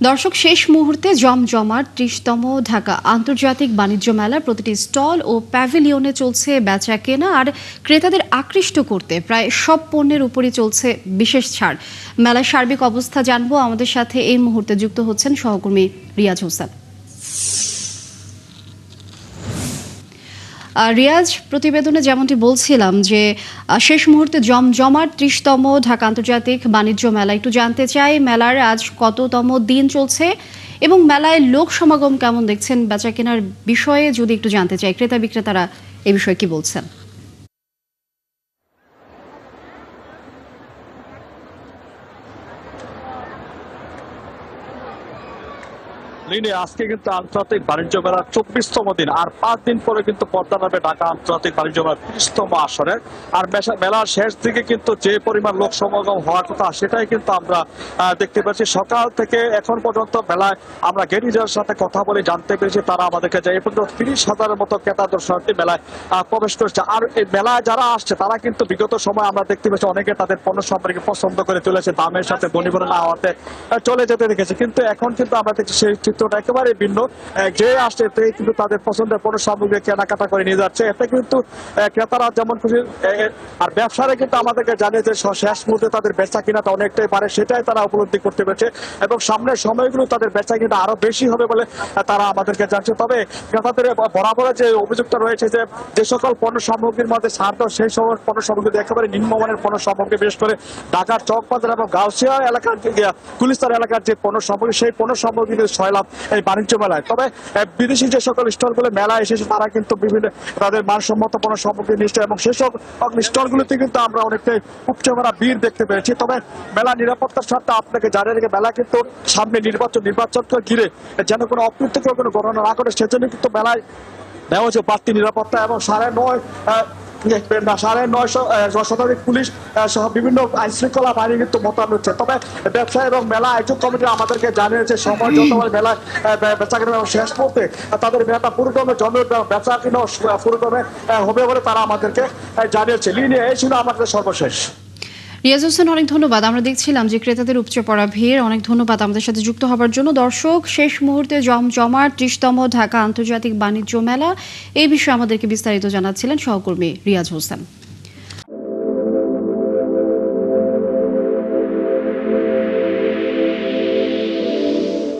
দর্শক, শেষ মুহূর্তে জমজমাট ৩০তম ঢাকা আন্তর্জাতিক বাণিজ্য মেলার প্রতিটি স্টল ও প্যাভিলিয়নে চলছে বেচা কেনা আর ক্রেতাদের আকৃষ্ট করতে প্রায় সব পণ্যের উপরই চলছে বিশেষ ছাড়। মেলার সার্বিক অবস্থা জানবো, আমাদের সাথে এই মুহূর্তে যুক্ত হচ্ছেন সহকর্মী রিয়াজ হোসেন। রিয়াজ, প্রতিবেদনে যেমনটি বলছিলাম যে শেষ মুহূর্তে জমজমাট ৩০তম ঢাকা আন্তর্জাতিক বাণিজ্য মেলা, একটু জানতে চাই মেলার আজ কততম দিন চলছে এবং মেলায় লোক সমাগম কেমন দেখছেন? বেচা কেনার বিষয়ে যদি একটু জানতে চাই, ক্রেতা বিক্রেতারা এ বিষয়ে কি বলছেন? আজকে কিন্তু আন্তর্জাতিক বাণিজ্য মেলার ২৪তম দিন, আর ৫ দিন পরে কিন্তু পর্দা নামে ঢাকা আন্তর্জাতিক বাণিজ্য মেলার ৩০তম আসরে। আর মেলার শেষ দিকে কিন্তু যে পরিমাণ লোক সমাগম হওয়ার কথা সেটাই কিন্তু আমরা দেখতে পাচ্ছি। সকাল থেকে এখন পর্যন্ত মেলায় আমরা গেরিজার সাথে কথা বলে জানতে পেরেছি, তারা আমাদেরকে যে এই পর্যন্ত ৩০,০০০-এর মতো ক্রেতা দর্শনার্থী মেলায় প্রবেশ করেছে। আর এই মেলায় যারা আসছে তারা কিন্তু বিগত সময় আমরা দেখতে পেয়েছি অনেকে তাদের পণ্য সম্পর্কে পছন্দ করে তুলেছে, দামের সাথে বনিবনা না হওয়াতে চলে যেতে দেখেছে। কিন্তু এখন কিন্তু আমরা দেখছি সেই চিত্রটা একেবারে ভিন্ন। যে আসছে কিন্তু তাদের পছন্দের পণ্য সামগ্রী কেনাকাটা করে নিয়ে যাচ্ছে। এতে কিন্তু ক্রেতারা যেমন খুশি, আর ব্যবসায়ীরা কিন্তু আমাদেরকে জানিয়ে যে শেষ মুহূর্তে তাদের বেচা কিনাটা অনেকটাই পারে, সেটাই তারা উপলব্ধি করতে পেরেছে এবং সামনের সময়গুলো তাদের বেচা কিনা আরো বেশি হবে বলে তারা আমাদেরকে জানছে। তবে ক্রেতাদের বরাবর যে অভিযোগটা রয়েছে যে সকল পণ্য সামগ্রীর মধ্যে ছাড় দেওয়া, সেই সকল পণ্য সামগ্রী একেবারে নিম্নমানের পণ্য সামগ্রী, বিশেষ করে ঢাকার চকবাজার এবং গাউসিয়া এলাকার গুলিস্তান এলাকার যে পণ্য সামগ্রী, সেই পণ্য সামগ্রী সয়লাভ এই বাণিজ্য মেলায়। তবে বিদেশি যে সকল স্টলগুলো মেলায় এসেছে তারা কিন্তু বিভিন্ন তাদের মানসম্মত পণ্য সামগ্রী নিশ্চয়, এবং সেই সব স্টলগুলিতে কিন্তু আমরা অনেকটাই উপচে ভরা ভিড় দেখতে পেয়েছি। তবে মেলা নিরাপত্তার স্বার্থে আপনাকে জানিয়ে রেখে, মেলা কিন্তু সামনে নির্বাচনকে ঘিরে যেন কোনো অপ্রীতিকর কোনো ঘটনা না করে সেজন্য কিন্তু মেলায় দেওয়া হচ্ছে বাড়তি নিরাপত্তা এবং ৯৫০ শতাধিক পুলিশ সহ বিভিন্ন আইন শৃঙ্খলা বাহিনী কিন্তু মোতায়েন হচ্ছে। তবে ব্যবসায়ী এবং মেলা আয়োজক কমিটি আমাদেরকে জানিয়েছে সময় যত মেলায় বেচা কেনা শেষ করতে তাদের মেলাটা পুরোদমে বেচা কিনা পুরোদমে হবে বলে তারা আমাদেরকে জানিয়েছে। লিনিয়ে এই ছিল আমাদের সর্বশেষ। রিয়াজ হোসেন, অনেক ধন্যবাদ। আমরা দেখছিলাম যে ক্রেতাদের উপচে পড়া ভিড়। অনেক ধন্যবাদ আমাদের সাথে যুক্ত হবার জন্য। দর্শক, শেষ মুহূর্তে জমজমাট ৩০তম ঢাকা আন্তর্জাতিক বাণিজ্য মেলা, এই বিষয়ে আমাদেরকে বিস্তারিত জানাচ্ছিলেন সহকর্মী রিয়াজ হোসেন।